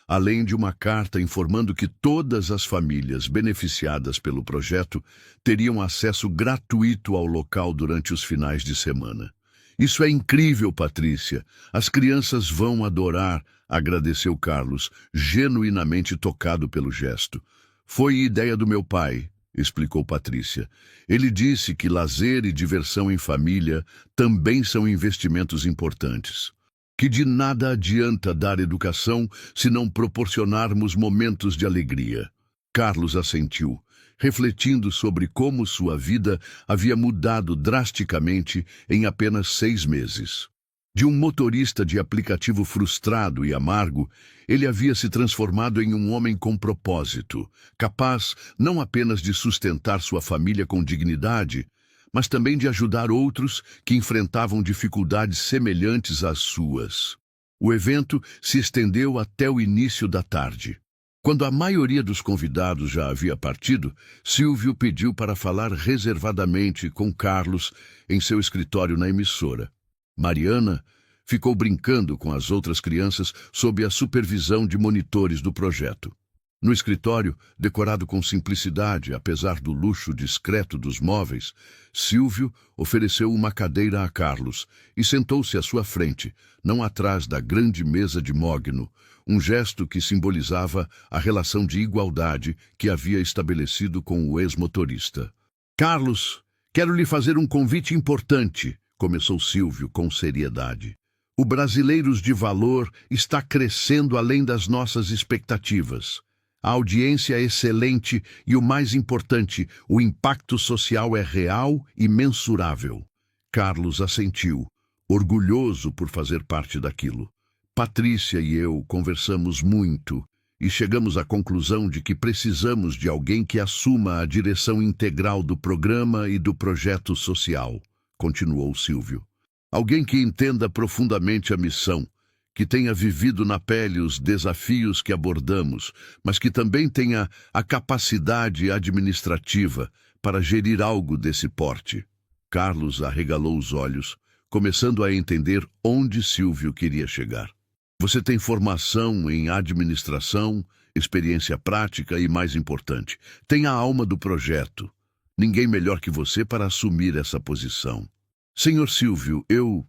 além de uma carta informando que todas as famílias beneficiadas pelo projeto teriam acesso gratuito ao local durante os finais de semana. Isso é incrível, Patrícia. As crianças vão adorar, agradeceu Carlos, genuinamente tocado pelo gesto. Foi ideia do meu pai, explicou Patrícia. Ele disse que lazer e diversão em família também são investimentos importantes. Que de nada adianta dar educação se não proporcionarmos momentos de alegria. Carlos assentiu, refletindo sobre como sua vida havia mudado drasticamente em apenas 6 meses. De um motorista de aplicativo frustrado e amargo, ele havia se transformado em um homem com propósito, capaz não apenas de sustentar sua família com dignidade, mas também de ajudar outros que enfrentavam dificuldades semelhantes às suas. O evento se estendeu até o início da tarde. Quando a maioria dos convidados já havia partido, Silvio pediu para falar reservadamente com Carlos em seu escritório na emissora. Mariana ficou brincando com as outras crianças sob a supervisão de monitores do projeto. No escritório, decorado com simplicidade, apesar do luxo discreto dos móveis, Silvio ofereceu uma cadeira a Carlos e sentou-se à sua frente, não atrás da grande mesa de mogno, um gesto que simbolizava a relação de igualdade que havia estabelecido com o ex-motorista. Carlos, quero lhe fazer um convite importante, começou Silvio com seriedade. O Brasileiros de Valor está crescendo além das nossas expectativas. A audiência é excelente e, o mais importante, o impacto social é real e mensurável. Carlos assentiu, orgulhoso por fazer parte daquilo. Patrícia e eu conversamos muito e chegamos à conclusão de que precisamos de alguém que assuma a direção integral do programa e do projeto social, continuou Silvio. Alguém que entenda profundamente a missão, que tenha vivido na pele os desafios que abordamos, mas que também tenha a capacidade administrativa para gerir algo desse porte. Carlos arregalou os olhos, começando a entender onde Silvio queria chegar. Você tem formação em administração, experiência prática e, mais importante, tem a alma do projeto. Ninguém melhor que você para assumir essa posição. Senhor Silvio, eu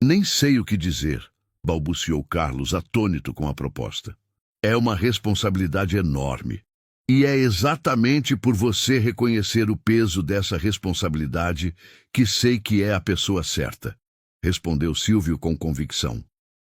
nem sei o que dizer, balbuciou Carlos, atônito com a proposta. É uma responsabilidade enorme. E é exatamente por você reconhecer o peso dessa responsabilidade que sei que é a pessoa certa, respondeu Silvio com convicção.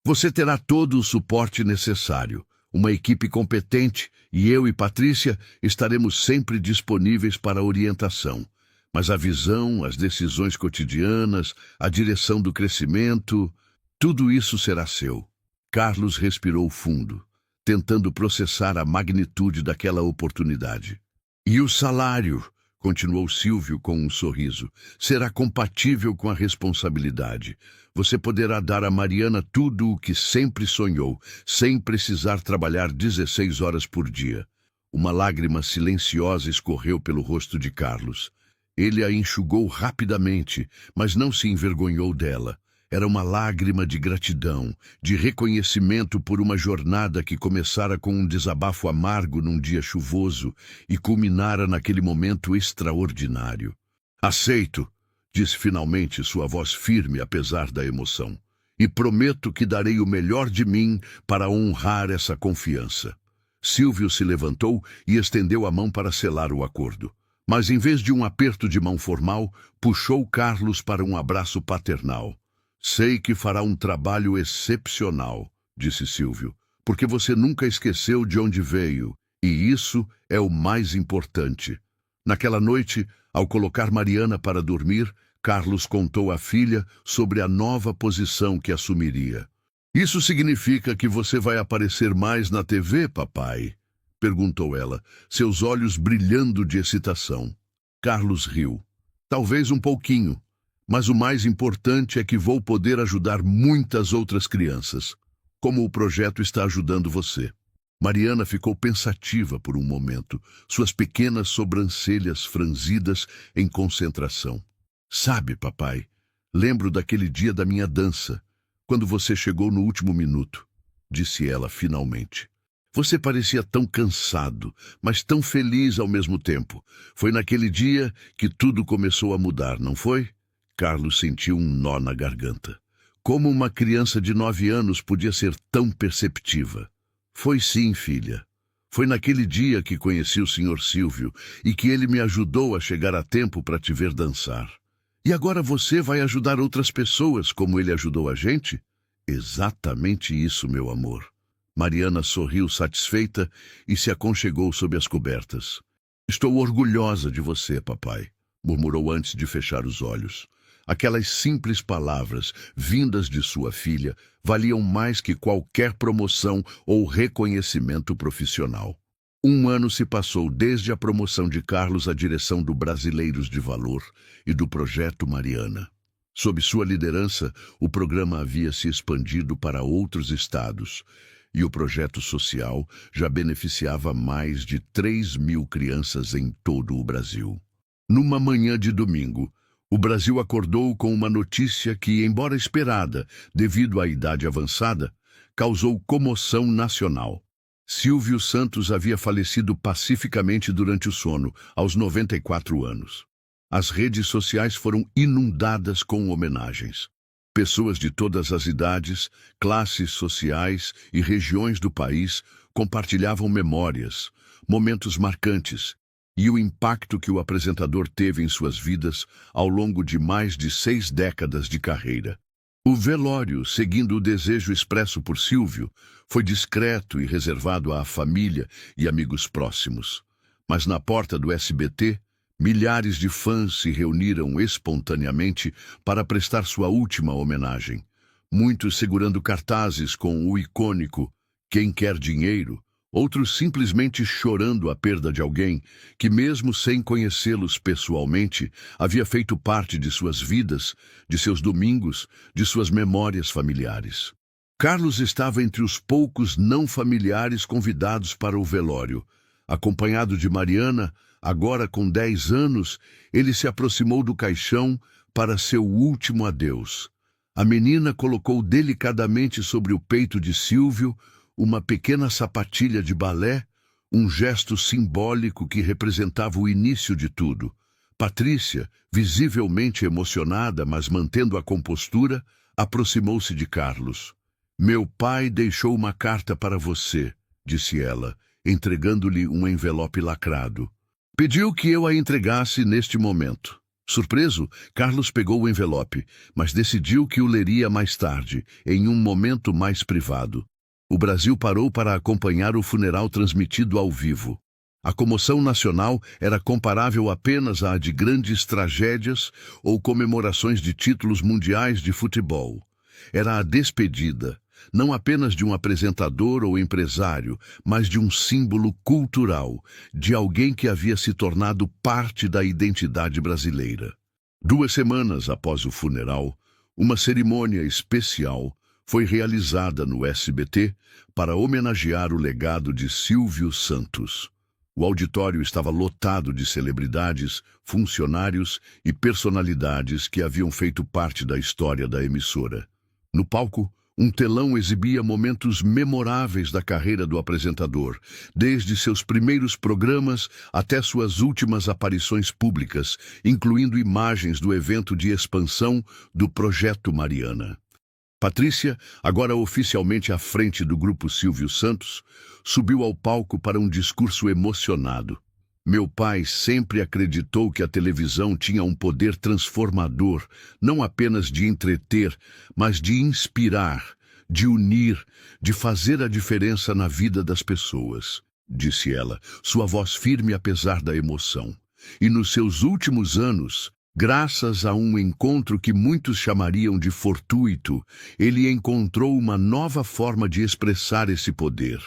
Você terá todo o suporte necessário, uma equipe competente, e eu e Patrícia estaremos sempre disponíveis para a orientação. Mas a visão, as decisões cotidianas, a direção do crescimento, tudo isso será seu. Carlos respirou fundo, tentando processar a magnitude daquela oportunidade. E o salário? continuou Silvio com um sorriso, será compatível com a responsabilidade. Você poderá dar a Mariana tudo o que sempre sonhou, sem precisar trabalhar 16 horas por dia. Uma lágrima silenciosa escorreu pelo rosto de Carlos. Ele a enxugou rapidamente, mas não se envergonhou dela. Era uma lágrima de gratidão, de reconhecimento por uma jornada que começara com um desabafo amargo num dia chuvoso e culminara naquele momento extraordinário. Aceito, disse finalmente, sua voz firme apesar da emoção. E prometo que darei o melhor de mim para honrar essa confiança. Silvio se levantou e estendeu a mão para selar o acordo. Mas em vez de um aperto de mão formal, puxou Carlos para um abraço paternal. Sei que fará um trabalho excepcional, disse Silvio, porque você nunca esqueceu de onde veio, e isso é o mais importante. Naquela noite, ao colocar Mariana para dormir, Carlos contou à filha sobre a nova posição que assumiria. Isso significa que você vai aparecer mais na TV, papai? Perguntou ela, seus olhos brilhando de excitação. Carlos riu. Talvez um pouquinho. Mas o mais importante é que vou poder ajudar muitas outras crianças, como o projeto está ajudando você. Mariana ficou pensativa por um momento, suas pequenas sobrancelhas franzidas em concentração. Sabe, papai, lembro daquele dia da minha dança, quando você chegou no último minuto, disse ela finalmente. Você parecia tão cansado, mas tão feliz ao mesmo tempo. Foi naquele dia que tudo começou a mudar, não foi? Carlos sentiu um nó na garganta. Como uma criança de 9 anos podia ser tão perceptiva? Foi sim, filha. Foi naquele dia que conheci o Sr. Silvio e que ele me ajudou a chegar a tempo para te ver dançar. E agora você vai ajudar outras pessoas como ele ajudou a gente? Exatamente isso, meu amor. Mariana sorriu satisfeita e se aconchegou sob as cobertas. Estou orgulhosa de você, papai, murmurou antes de fechar os olhos. Aquelas simples palavras, vindas de sua filha, valiam mais que qualquer promoção ou reconhecimento profissional. 1 ano se passou desde a promoção de Carlos à direção do Brasileiros de Valor e do Projeto Mariana. Sob sua liderança, o programa havia se expandido para outros estados, e o projeto social já beneficiava mais de 3.000 crianças em todo o Brasil. Numa manhã de domingo, o Brasil acordou com uma notícia que, embora esperada devido à idade avançada, causou comoção nacional. Silvio Santos havia falecido pacificamente durante o sono, aos 94 anos. As redes sociais foram inundadas com homenagens. Pessoas de todas as idades, classes sociais e regiões do país compartilhavam memórias, momentos marcantes, e o impacto que o apresentador teve em suas vidas ao longo de mais de 6 décadas de carreira. O velório, seguindo o desejo expresso por Silvio, foi discreto e reservado à família e amigos próximos. Mas na porta do SBT, milhares de fãs se reuniram espontaneamente para prestar sua última homenagem. Muitos segurando cartazes com o icônico "Quem quer dinheiro?", outros simplesmente chorando a perda de alguém que, mesmo sem conhecê-los pessoalmente, havia feito parte de suas vidas, de seus domingos, de suas memórias familiares. Carlos estava entre os poucos não familiares convidados para o velório. Acompanhado de Mariana, agora com 10 anos, ele se aproximou do caixão para seu último adeus. A menina colocou delicadamente sobre o peito de Silvio uma pequena sapatilha de balé, um gesto simbólico que representava o início de tudo. Patrícia, visivelmente emocionada, mas mantendo a compostura, aproximou-se de Carlos. "Meu pai deixou uma carta para você", disse ela, entregando-lhe um envelope lacrado. Pediu que eu a entregasse neste momento. Surpreso, Carlos pegou o envelope, mas decidiu que o leria mais tarde, em um momento mais privado. O Brasil parou para acompanhar o funeral transmitido ao vivo. A comoção nacional era comparável apenas à de grandes tragédias ou comemorações de títulos mundiais de futebol. Era a despedida, não apenas de um apresentador ou empresário, mas de um símbolo cultural, de alguém que havia se tornado parte da identidade brasileira. 2 semanas após o funeral, uma cerimônia especial foi realizada no SBT para homenagear o legado de Silvio Santos. O auditório estava lotado de celebridades, funcionários e personalidades que haviam feito parte da história da emissora. No palco, um telão exibia momentos memoráveis da carreira do apresentador, desde seus primeiros programas até suas últimas aparições públicas, incluindo imagens do evento de expansão do Projeto Mariana. Patrícia, agora oficialmente à frente do grupo Silvio Santos, subiu ao palco para um discurso emocionado. Meu pai sempre acreditou que a televisão tinha um poder transformador, não apenas de entreter, mas de inspirar, de unir, de fazer a diferença na vida das pessoas, disse ela, sua voz firme apesar da emoção. E nos seus últimos anos, graças a um encontro que muitos chamariam de fortuito, ele encontrou uma nova forma de expressar esse poder.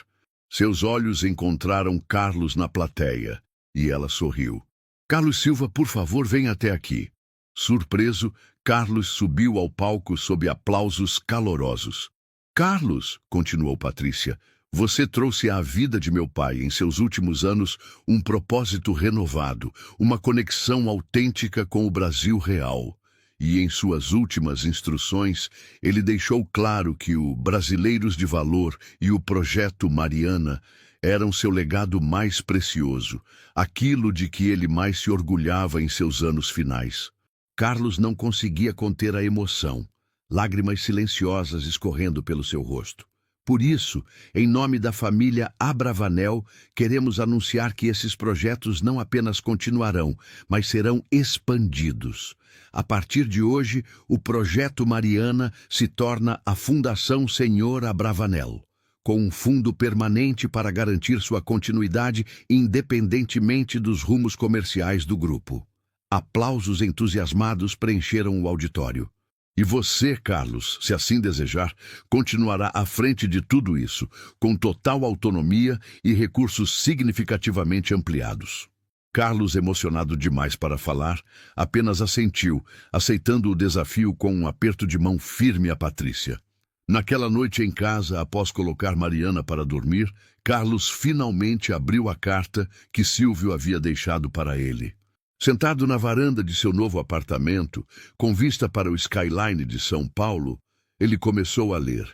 Seus olhos encontraram Carlos na plateia, e ela sorriu. Carlos Silva, por favor, venha até aqui. Surpreso, Carlos subiu ao palco sob aplausos calorosos. Carlos, continuou Patrícia, você trouxe à vida de meu pai, em seus últimos anos, um propósito renovado, uma conexão autêntica com o Brasil real. E em suas últimas instruções, ele deixou claro que o Brasileiros de Valor e o Projeto Mariana eram seu legado mais precioso, aquilo de que ele mais se orgulhava em seus anos finais. Carlos não conseguia conter a emoção, lágrimas silenciosas escorrendo pelo seu rosto. Por isso, em nome da família Abravanel, queremos anunciar que esses projetos não apenas continuarão, mas serão expandidos. A partir de hoje, o Projeto Mariana se torna a Fundação Senhor Abravanel, com um fundo permanente para garantir sua continuidade independentemente dos rumos comerciais do grupo. Aplausos entusiasmados preencheram o auditório. E você, Carlos, se assim desejar, continuará à frente de tudo isso, com total autonomia e recursos significativamente ampliados. Carlos, emocionado demais para falar, apenas assentiu, aceitando o desafio com um aperto de mão firme a Patrícia. Naquela noite em casa, após colocar Mariana para dormir, Carlos finalmente abriu a carta que Silvio havia deixado para ele. Sentado na varanda de seu novo apartamento, com vista para o skyline de São Paulo, ele começou a ler.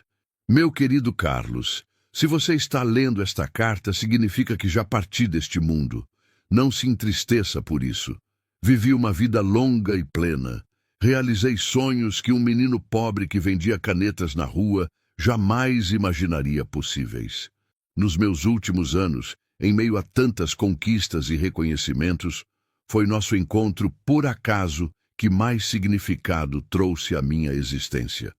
Meu querido Carlos, se você está lendo esta carta, significa que já parti deste mundo. Não se entristeça por isso. Vivi uma vida longa e plena. Realizei sonhos que um menino pobre que vendia canetas na rua jamais imaginaria possíveis. Nos meus últimos anos, em meio a tantas conquistas e reconhecimentos, foi nosso encontro, por acaso, que mais significado trouxe à minha existência.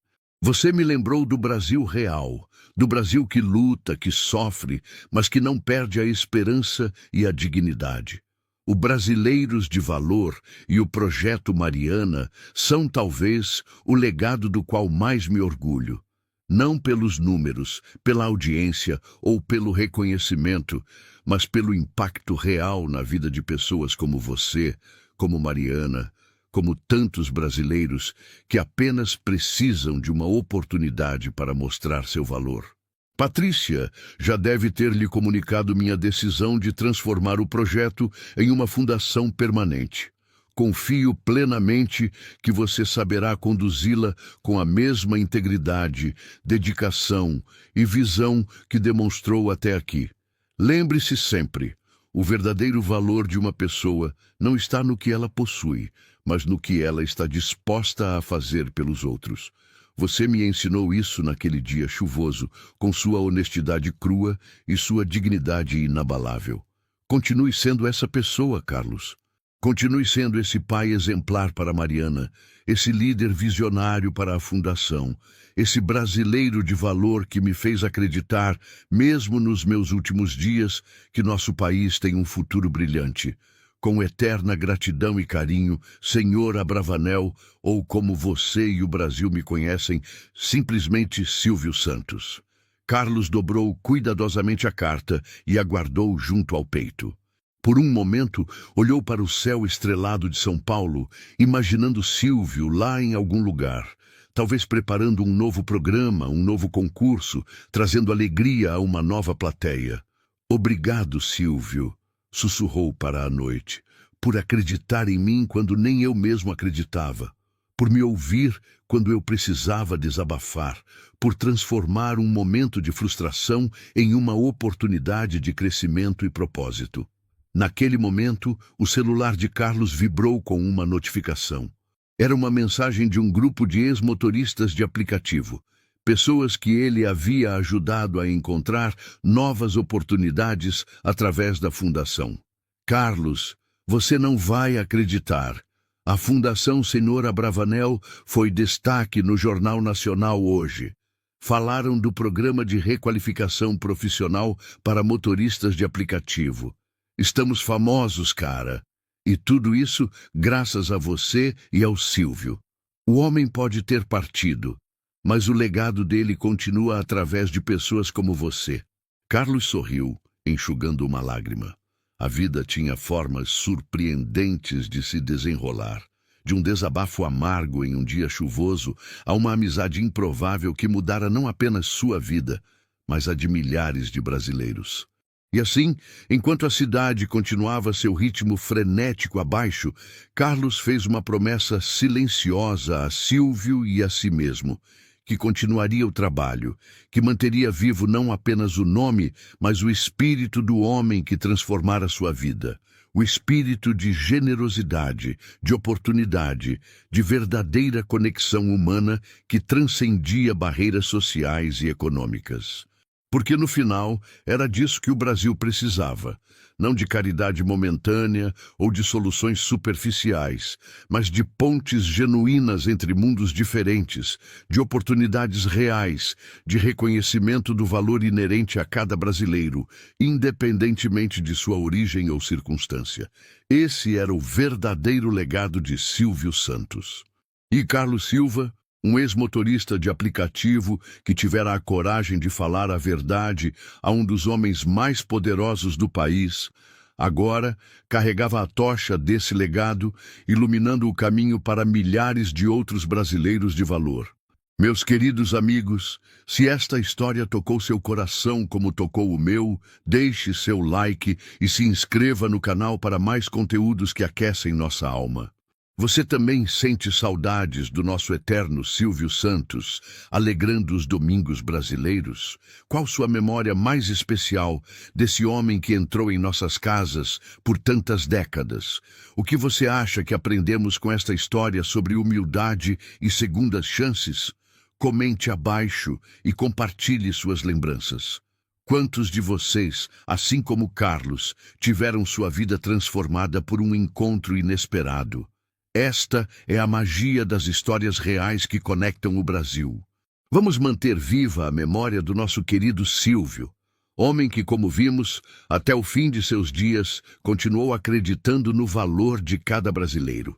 Você me lembrou do Brasil real, do Brasil que luta, que sofre, mas que não perde a esperança e a dignidade. O Brasileiros de Valor e o Projeto Mariana são, talvez, o legado do qual mais me orgulho. Não pelos números, pela audiência ou pelo reconhecimento, mas pelo impacto real na vida de pessoas como você, como Mariana, como tantos brasileiros que apenas precisam de uma oportunidade para mostrar seu valor. Patrícia já deve ter lhe comunicado minha decisão de transformar o projeto em uma fundação permanente. Confio plenamente que você saberá conduzi-la com a mesma integridade, dedicação e visão que demonstrou até aqui. Lembre-se sempre, o verdadeiro valor de uma pessoa não está no que ela possui, mas no que ela está disposta a fazer pelos outros. Você me ensinou isso naquele dia chuvoso, com sua honestidade crua e sua dignidade inabalável. Continue sendo essa pessoa, Carlos. Continue sendo esse pai exemplar para Mariana, esse líder visionário para a Fundação, esse brasileiro de valor que me fez acreditar, mesmo nos meus últimos dias, que nosso país tem um futuro brilhante. com eterna gratidão e carinho, Senhor Abravanel, ou como você e o Brasil me conhecem, simplesmente Silvio Santos. Carlos dobrou cuidadosamente a carta e a guardou junto ao peito. Por um momento, olhou para o céu estrelado de São Paulo, imaginando Silvio lá em algum lugar, talvez preparando um novo programa, um novo concurso, trazendo alegria a uma nova plateia. Obrigado, Silvio, sussurrou para a noite, por acreditar em mim quando nem eu mesmo acreditava, por me ouvir quando eu precisava desabafar, por transformar um momento de frustração em uma oportunidade de crescimento e propósito. Naquele momento, o celular de Carlos vibrou com uma notificação. Era uma mensagem de um grupo de ex-motoristas de aplicativo, pessoas que ele havia ajudado a encontrar novas oportunidades através da fundação. Carlos, você não vai acreditar. A Fundação Senhor Abravanel foi destaque no Jornal Nacional hoje. Falaram do programa de requalificação profissional para motoristas de aplicativo. Estamos famosos, cara. E tudo isso graças a você e ao Silvio. O homem pode ter partido, mas o legado dele continua através de pessoas como você. Carlos sorriu, enxugando uma lágrima. A vida tinha formas surpreendentes de se desenrolar. De um desabafo amargo em um dia chuvoso a uma amizade improvável que mudara não apenas sua vida, mas a de milhares de brasileiros. E assim, enquanto a cidade continuava seu ritmo frenético abaixo, Carlos fez uma promessa silenciosa a Silvio e a si mesmo, que continuaria o trabalho, que manteria vivo não apenas o nome, mas o espírito do homem que transformara sua vida, o espírito de generosidade, de oportunidade, de verdadeira conexão humana que transcendia barreiras sociais e econômicas. Porque no final era disso que o Brasil precisava, não de caridade momentânea ou de soluções superficiais, mas de pontes genuínas entre mundos diferentes, de oportunidades reais, de reconhecimento do valor inerente a cada brasileiro, independentemente de sua origem ou circunstância. Esse era o verdadeiro legado de Silvio Santos. E Carlos Silva, um ex-motorista de aplicativo que tivera a coragem de falar a verdade a um dos homens mais poderosos do país, agora carregava a tocha desse legado, iluminando o caminho para milhares de outros brasileiros de valor. Meus queridos amigos, se esta história tocou seu coração como tocou o meu, deixe seu like e se inscreva no canal para mais conteúdos que aquecem nossa alma. Você também sente saudades do nosso eterno Silvio Santos, alegrando os domingos brasileiros? Qual sua memória mais especial desse homem que entrou em nossas casas por tantas décadas? O que você acha que aprendemos com esta história sobre humildade e segundas chances? Comente abaixo e compartilhe suas lembranças. Quantos de vocês, assim como Carlos, tiveram sua vida transformada por um encontro inesperado? Esta é a magia das histórias reais que conectam o Brasil. Vamos manter viva a memória do nosso querido Silvio, homem que, como vimos, até o fim de seus dias, continuou acreditando no valor de cada brasileiro.